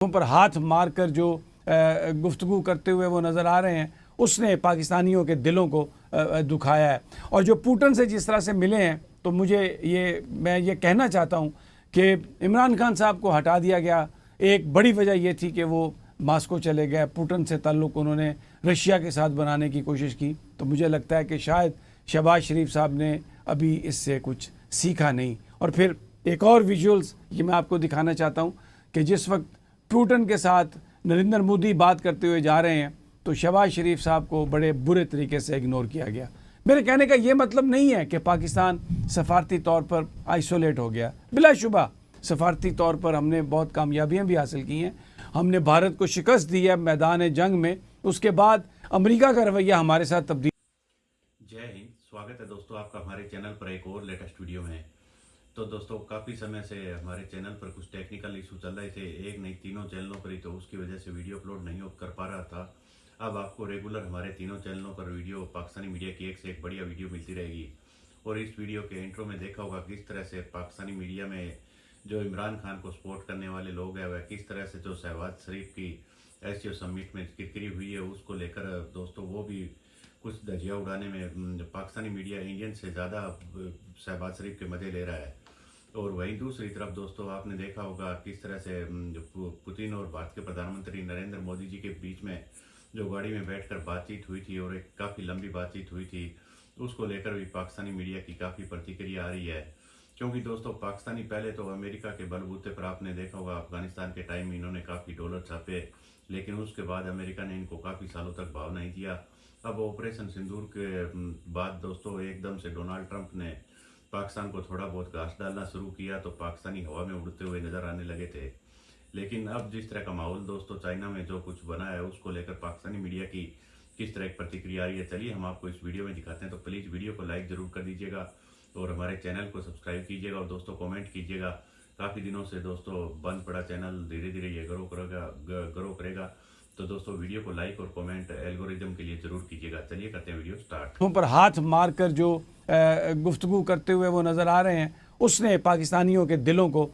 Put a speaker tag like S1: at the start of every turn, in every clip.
S1: पर हाथ मारकर जो गुफ्तगू करते हुए वो नज़र आ रहे हैं, उसने पाकिस्तानियों के दिलों को दुखाया है। और जो पुतिन से जिस तरह से मिले हैं, तो मैं ये कहना चाहता हूँ कि इमरान खान साहब को हटा दिया गया। एक बड़ी वजह ये थी कि वो मास्को चले गए, पुतिन से ताल्लुक़ उन्होंने रशिया के साथ बनाने की कोशिश की। तो मुझे लगता है कि शायद शहबाज शरीफ साहब ने अभी इससे कुछ सीखा नहीं। और फिर एक और विजुअल्स ये मैं आपको दिखाना चाहता हूँ कि जिस वक्त पुतिन के साथ नरेंद्र मोदी बात करते हुए जा रहे हैं, तो शहबाज शरीफ साहब को बड़े बुरे तरीके से इग्नोर किया गया। मेरे कहने का ये मतलब नहीं है कि पाकिस्तान सफारती तौर पर आइसोलेट हो गया। बिलाशुबा सफारती तौर पर हमने बहुत कामयाबियां भी हासिल की हैं। हमने भारत को शिकस्त दी है मैदान जंग में। उसके बाद अमेरिका का रवैया हमारे साथ तब्दील।
S2: जय हिंद, स्वागत है दोस्तों आपका हमारे चैनल पर एक और लेटेस्ट वीडियो में। तो दोस्तों काफ़ी समय से हमारे चैनल पर कुछ टेक्निकल इशू चल रहे थे, एक नहीं तीनों चैनलों पर ही, तो उसकी वजह से वीडियो अपलोड नहीं कर पा रहा था। अब आपको रेगुलर हमारे तीनों चैनलों पर वीडियो पाकिस्तानी मीडिया की एक से एक बढ़िया वीडियो मिलती रहेगी। और इस वीडियो के इंट्रो में देखा होगा किस तरह से पाकिस्तानी मीडिया में जो इमरान खान को सपोर्ट करने वाले लोग हैं, वह किस तरह से जो शहबाज शरीफ की एससीओ समिट में किरकिरी हुई है, उसको लेकर दोस्तों वो भी कुछ धजिया उड़ाने में पाकिस्तानी मीडिया इंडियन से ज़्यादा शहबाज शरीफ के मज़े ले रहा है। और वहीं दूसरी तरफ दोस्तों आपने देखा होगा किस तरह से पुतिन और भारत के प्रधानमंत्री नरेंद्र मोदी जी के बीच में जो गाड़ी में बैठकर बातचीत हुई थी और एक काफ़ी लंबी बातचीत हुई थी, उसको लेकर भी पाकिस्तानी मीडिया की काफ़ी प्रतिक्रिया आ रही है। क्योंकि दोस्तों पाकिस्तानी पहले तो अमेरिका के बलबूते पर आपने देखा होगा अफगानिस्तान के टाइम में इन्होंने काफ़ी डॉलर छापे, लेकिन उसके बाद अमेरिका ने इनको काफ़ी सालों तक भाव नहीं दिया। अब ऑपरेशन सिंदूर के बाद दोस्तों एकदम से डोनाल्ड ट्रंप ने पाकिस्तान को थोड़ा बहुत घास डालना शुरू किया, तो पाकिस्तानी हवा में उड़ते हुए नजर आने लगे थे। लेकिन अब जिस तरह का माहौल दोस्तों चाइना में जो कुछ बना है, उसको लेकर पाकिस्तानी मीडिया की किस तरह की प्रतिक्रिया आ रही है, चलिए हम आपको इस वीडियो में दिखाते हैं। तो प्लीज़ वीडियो को लाइक ज़रूर कर दीजिएगा और हमारे चैनल को सब्सक्राइब कीजिएगा और दोस्तों कमेंट कीजिएगा। काफ़ी दिनों से दोस्तों बंद पड़ा चैनल, धीरे धीरे ये ग्रो करेगा। तो दोस्तों वीडियो को लाइक और कमेंट एल्गोरिदम के लिए ज़रूर कीजिएगा। चलिए करते हैं वीडियो स्टार्ट।
S1: पर हाथ मारकर जो गुफ्तगू करते हुए वो नज़र आ रहे हैं, उसने पाकिस्तानियों के दिलों को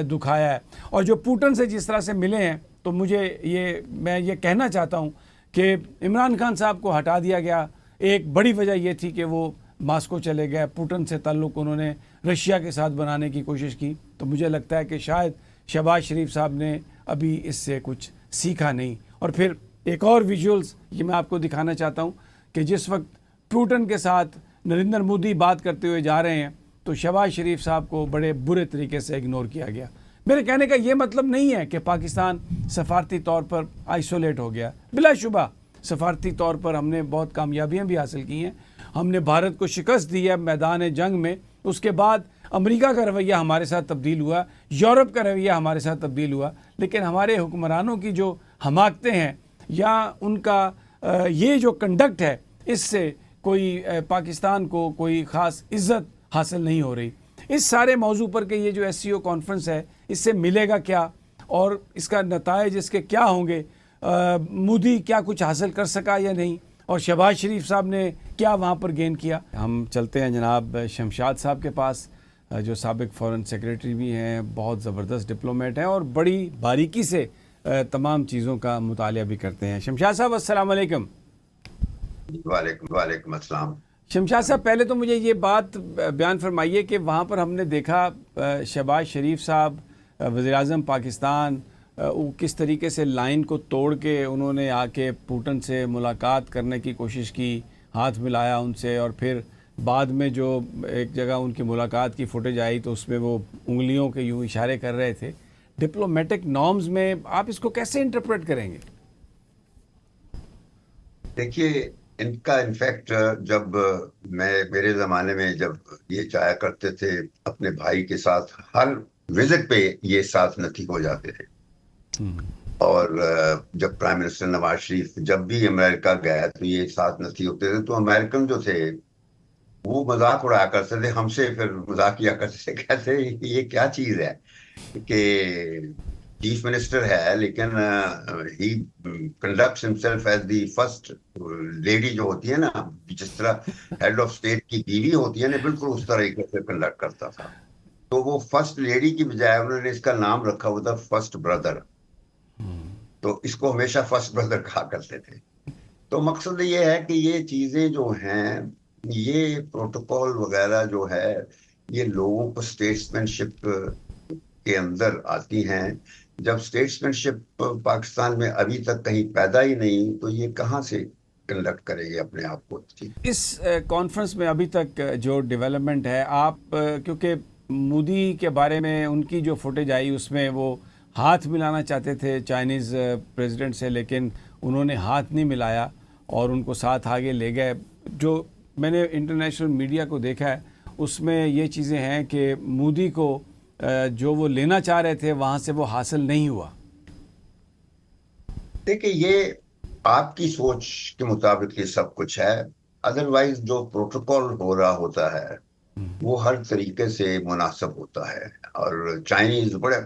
S1: दुखाया है। और जो पुतिन से जिस तरह से मिले हैं, तो मैं ये कहना चाहता हूँ कि इमरान खान साहब को हटा दिया गया। एक बड़ी वजह ये थी कि वो मास्को चले गए, पुतिन से ताल्लुक़ उन्होंने रशिया के साथ बनाने की कोशिश की। तो मुझे लगता है कि शायद शहबाज शरीफ साहब ने अभी इससे कुछ सीखा नहीं। और फिर एक और विजुअल्स ये मैं आपको दिखाना चाहता हूँ कि जिस वक्त पुतिन के साथ नरेंद्र मोदी बात करते हुए जा रहे हैं, तो शहबाज शरीफ साहब को बड़े बुरे तरीके से इग्नोर किया गया। मेरे कहने का ये मतलब नहीं है कि पाकिस्तान सफारती तौर पर आइसोलेट हो गया। बिलाशुबा सफारती तौर पर हमने बहुत कामयाबियां भी हासिल की हैं। हमने भारत को शिकस्त दी है मैदान जंग में। उसके बाद अमेरिका का रवैया हमारे साथ तब्दील हुआ, यूरोप का रवैया हमारे साथ तब्दील हुआ। लेकिन हमारे हुक्मरानों की जो हमाकतें हैं या उनका ये जो कंडक्ट है, इससे कोई पाकिस्तान को कोई ख़ास इज़्ज़त हासिल नहीं हो रही। इस सारे मौजू पर के ये जो एससीओ कॉन्फ्रेंस है, इससे मिलेगा क्या और इसका नताइज इसके क्या होंगे, मोदी क्या कुछ हासिल कर सका या नहीं, और शहबाज शरीफ साहब ने क्या वहाँ पर गेन किया। हम चलते हैं जनाब शमशाद साहब के पास, जो साबिक फॉरेन सेक्रेटरी भी हैं, बहुत ज़बरदस्त डिप्लोमेट हैं और बड़ी बारीकी से तमाम चीज़ों का मुतालिया भी करते हैं। शमशाद साहब अस्सलाम वालेकुम।
S3: वालेकुम अस्सलाम।
S1: शमशाद साहब, पहले तो मुझे ये बात बयान फरमाइए कि वहाँ पर हमने देखा शहबाज शरीफ साहब वज़ीर-ए-आज़म पाकिस्तान, वो किस तरीके से लाइन को तोड़ के उन्होंने आके पुतिन से मुलाकात करने की कोशिश की, हाथ मिलाया उनसे, और फिर बाद में जो एक जगह उनकी मुलाकात की फुटेज आई तो उसमें वो उंगलियों के यूँ इशारे कर रहे थे। डिप्लोमेटिक नॉर्म्स में आप इसको कैसे इंटरप्रेट करेंगे?
S3: देखिए, इनका इनफैक्ट जब मेरे ज़माने में जब ये जाया करते थे अपने भाई के साथ, हर विजिट पे ये साथ नथी हो जाते थे। और जब प्राइम मिनिस्टर नवाज शरीफ जब भी अमेरिका गया तो ये साथ नथी होते थे। तो अमेरिकन जो थे वो मजाक उड़ाया करते थे हमसे, फिर मजाक किया करते थे, कहते ये क्या चीज़ है कि चीफ मिनिस्टर है लेकिन he conducts himself as the first lady जो होती है ना, जिस तरह हेड ऑफ स्टेट की बीवी होती है ना, बिल्कुल उस तरह से कंडक्ट करता था। तो वो फर्स्ट लेडी की बजाय उन्होंने इसका नाम रखा हुआ था फर्स्ट ब्रदर। तो इसको हमेशा फर्स्ट ब्रदर कहा करते थे। तो मकसद ये है कि ये चीजें जो हैं, ये प्रोटोकॉल वगैरह जो है, ये लोगों को स्टेट्समैनशिप के अंदर आती हैं। जब स्टेट्समैनशिप पाकिस्तान में अभी तक कहीं पैदा ही नहीं, तो ये कहाँ से कंडक्ट करेंगे अपने आप को? ठीक।
S1: इस कॉन्फ्रेंस में अभी तक जो डेवलपमेंट है, आप क्योंकि मोदी के बारे में उनकी जो फुटेज आई उसमें वो हाथ मिलाना चाहते थे चाइनीज़ प्रेसिडेंट से, लेकिन उन्होंने हाथ नहीं मिलाया और उनको साथ आगे ले गए। जो मैंने इंटरनेशनल मीडिया को देखा है उसमें ये चीज़ें हैं कि मोदी को जो वो लेना चाह रहे थे वहाँ से वो हासिल नहीं हुआ।
S3: देखिए, ये आपकी सोच के मुताबिक ये सब कुछ है। अदरवाइज जो प्रोटोकॉल हो रहा होता है वो हर तरीके से मुनासिब होता है, और चाइनीज बड़े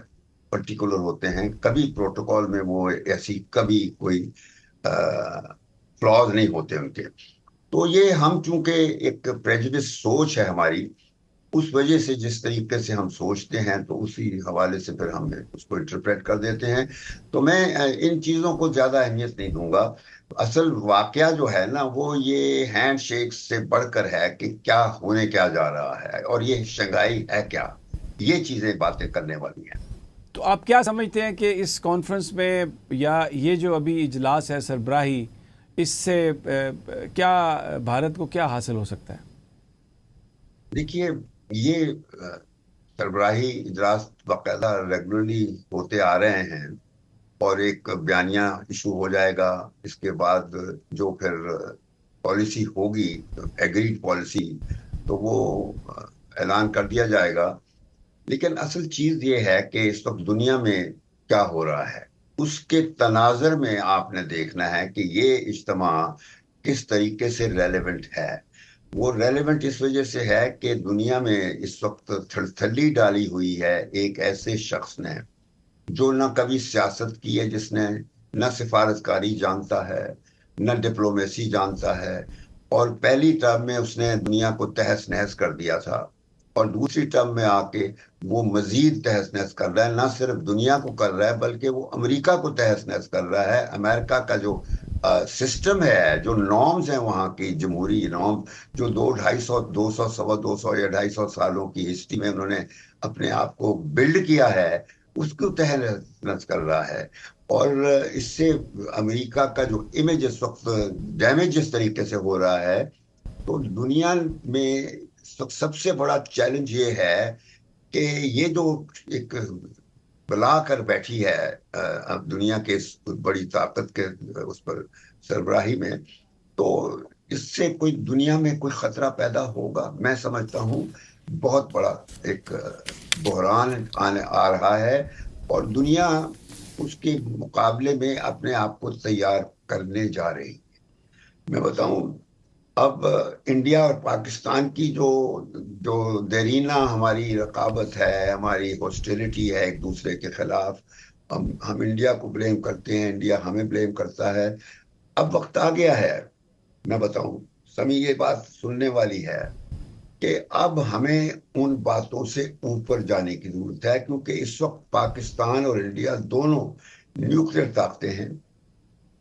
S3: पर्टिकुलर होते हैं। कभी प्रोटोकॉल में वो ऐसी कभी कोई फ्लॉज नहीं होते उनके। तो ये हम चूंकि एक प्रेजुडिस सोच है हमारी, उस वजह से जिस तरीके से हम सोचते हैं तो उसी हवाले से फिर हम उसको इंटरप्रेट कर देते हैं। तो मैं इन चीज़ों को ज़्यादा अहमियत नहीं दूंगा। असल वाकया जो है ना, वो ये हैंडशेक से बढ़कर है कि क्या होने क्या जा रहा है और ये शंघाई है क्या, ये चीज़ें बातें करने वाली हैं।
S1: तो आप क्या समझते हैं कि इस कॉन्फ्रेंस में या ये जो अभी इजलास है सरबराही, इससे क्या भारत को क्या हासिल हो सकता है?
S3: देखिए, ये सरबराही इजलास बाकायदा रेगुलरली होते आ रहे हैं और एक बयानिया इशू हो जाएगा। इसके बाद जो फिर पॉलिसी होगी, एग्रीड पॉलिसी, तो वो ऐलान कर दिया जाएगा। लेकिन असल चीज ये है कि इस वक्त दुनिया में क्या हो रहा है, उसके तनाजर में आपने देखना है कि ये इज्तिमा किस तरीके से रेलेवेंट है। वो रेलेवेंट इस वजह से है कि दुनिया में इस वक्त थलथली डाली हुई है एक ऐसे शख्स ने जो न कभी सियासत की है, जिसने न सिफारतकारी जानता है न डिप्लोमेसी जानता है, और पहली टर्म में उसने दुनिया को तहस नहस कर दिया था, और दूसरी टर्म में आके वो मजीद तहस नहस कर रहा है। ना सिर्फ दुनिया को कर रहा है बल्कि वो अमेरिका को तहस नहस कर रहा है। अमेरिका का जो सिस्टम है, जो नॉर्म्स हैं वहाँ की जमहूरी नॉर्म्स, जो 200 सवा 200 या 250 सालों की हिस्ट्री में उन्होंने अपने आप को बिल्ड किया है, उसको तहस कर रहा है। और इससे अमेरिका का जो इमेज इस वक्त डैमेज जिस तरीके से हो रहा है, तो दुनिया में सबसे बड़ा चैलेंज ये है कि ये जो एक बला कर बैठी है अब दुनिया के इस बड़ी ताकत के उस पर सरबराही में, तो इससे कोई दुनिया में कोई खतरा पैदा होगा। मैं समझता हूँ बहुत बड़ा एक बहरान आ रहा है और दुनिया उसके मुकाबले में अपने आप को तैयार करने जा रही है। मैं बताऊं, अब इंडिया और पाकिस्तान की जो जो देरीना हमारी रकाबत है, हमारी हॉस्टिलिटी है एक दूसरे के खिलाफ, हम इंडिया को ब्लेम करते हैं, इंडिया हमें ब्लेम करता है। अब वक्त आ गया है, मैं बताऊं समी, ये बात सुनने वाली है कि अब हमें उन बातों से ऊपर जाने की जरूरत है, क्योंकि इस वक्त पाकिस्तान और इंडिया दोनों न्यूक्लियर ताकतें हैं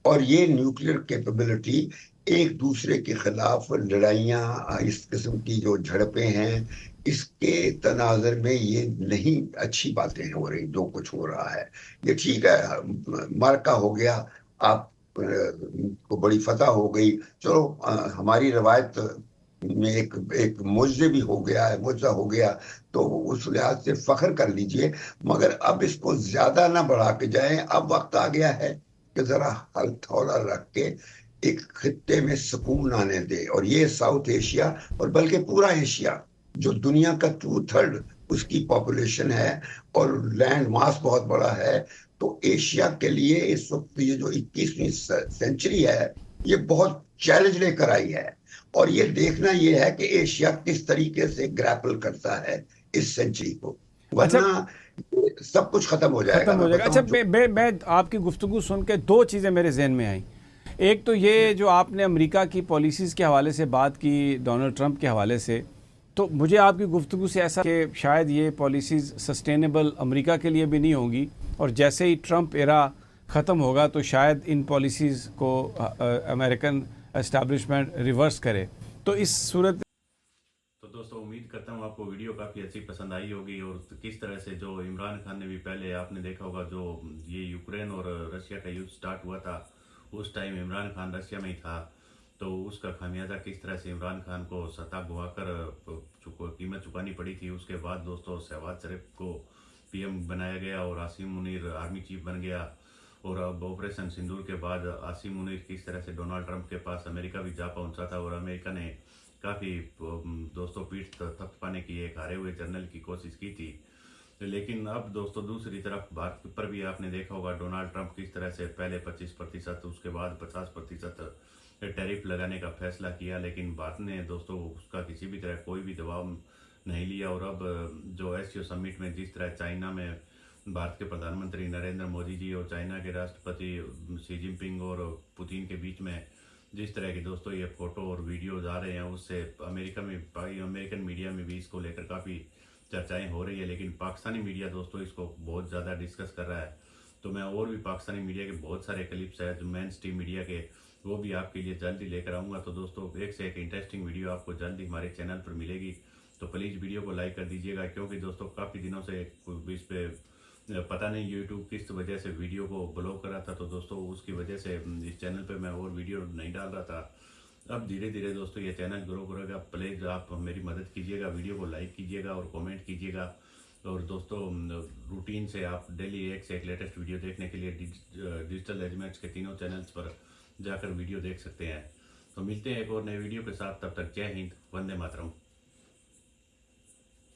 S3: और ये न्यूक्लियर कैपेबिलिटी एक दूसरे के खिलाफ लड़ाइयाँ, इस किस्म की जो झड़पें हैं, इसके तनाजर में ये नहीं अच्छी बातें हो रही जो कुछ हो रहा है। ये ठीक है, मार्का हो गया, आप को बड़ी फतह हो गई, चलो हमारी रवायत में एक मुआवजे भी हो गया है, मुआवजा हो गया, तो उस लिहाज से फख्र कर लीजिए, मगर अब इसको ज्यादा ना बढ़ा के जाएं। अब वक्त आ गया है कि जरा हथौड़ा रख के एक खित्ते में सुकून आने दे, और ये साउथ एशिया और बल्कि पूरा एशिया जो दुनिया का 2/3 उसकी पॉपुलेशन है और लैंड मास बहुत बड़ा है, तो एशिया के लिए इस वक्त ये जो 21वीं सेंचुरी है ये बहुत चैलेंज लेकर आई है, और ये देखना ये है कि एशिया किस तरीके से ग्रैपल करता है इस सेंचुरी को, वरना सब कुछ खत्म हो जाएगा।
S1: अच्छा, मैं आपकी गुफ्तगू सुन के दो चीज़ें मेरे जहन में आई। एक तो ये जो आपने अमेरिका की पॉलिसीज़ के हवाले से बात की, डोनाल्ड ट्रंप के हवाले से, तो मुझे आपकी गुफ्तगू से ऐसा कि शायद ये पॉलिसीज़ सस्टेनेबल अमेरिका के लिए भी नहीं होंगी, और जैसे ही ट्रंप एरा ख़त्म होगा तो शायद इन पॉलिसीज़ को अमेरिकन एस्टैब्लिशमेंट रिवर्स करे। तो इस सूरत
S2: तो दोस्तों उम्मीद करता हूँ आपको वीडियो काफ़ी अच्छी पसंद आई होगी और किस तरह से जो इमरान खान ने भी पहले आपने देखा होगा जो ये यूक्रेन और रशिया का युद्ध स्टार्ट हुआ था उस टाइम इमरान खान रशिया में ही था, तो उसका खामियाजा किस तरह से इमरान खान को सत्ता गुवाकर कीमत चुकानी पड़ी थी। उसके बाद दोस्तों शहबाज शरीफ को पीएम बनाया गया और आसिम मुनीर आर्मी चीफ बन गया। और अब ऑपरेशन सिंदूर के बाद आसिम मुनीर किस तरह से डोनाल्ड ट्रंप के पास अमेरिका भी जा पहुंचा था और अमेरिका ने काफ़ी दोस्तों पीठ थपथपाने की एक हारे हुए जनरल की कोशिश की थी। लेकिन अब दोस्तों दूसरी तरफ भारत पर भी आपने देखा होगा डोनाल्ड ट्रंप किस तरह से पहले 25% उसके बाद 50% टैरिफ लगाने का फैसला किया, लेकिन भारत ने दोस्तों उसका किसी भी तरह कोई भी दबाव नहीं लिया। और अब जो एससीओ समिट में जिस तरह चाइना में भारत के प्रधानमंत्री नरेंद्र मोदी जी और चाइना के राष्ट्रपति शी जिनपिंग और पुतिन के बीच में जिस तरह के दोस्तों ये फोटो और वीडियोज आ रहे हैं, उससे अमेरिकन मीडिया में भी इसको लेकर काफ़ी चर्चाएं हो रही है, लेकिन पाकिस्तानी मीडिया दोस्तों इसको बहुत ज़्यादा डिस्कस कर रहा है। तो मैं और भी पाकिस्तानी मीडिया के बहुत सारे क्लिप्स हैं जो मेन स्ट्रीम मीडिया के, वो भी आपके लिए जल्दी लेकर आऊँगा। तो दोस्तों एक से एक इंटरेस्टिंग वीडियो आपको जल्दी हमारे चैनल पर मिलेगी, तो प्लीज़ वीडियो को लाइक कर दीजिएगा, क्योंकि दोस्तों काफ़ी दिनों से इस पे पता नहीं यूट्यूब किस वजह से वीडियो को ब्लॉक करा था, तो दोस्तों उसकी वजह से इस चैनल पे मैं और वीडियो नहीं डाल रहा था। अब धीरे धीरे दोस्तों ये चैनल ग्रो करेगा, प्लीज़ आप मेरी मदद कीजिएगा, वीडियो को लाइक कीजिएगा और कमेंट कीजिएगा। और दोस्तों रूटीन से आप डेली एक से एक लेटेस्ट वीडियो देखने के लिए डिजिटल एलिमेंट्स के तीनों चैनल्स पर जाकर वीडियो देख सकते हैं। तो मिलते हैं एक और नए वीडियो के साथ, तब तक जय हिंद, वंदे मातरम।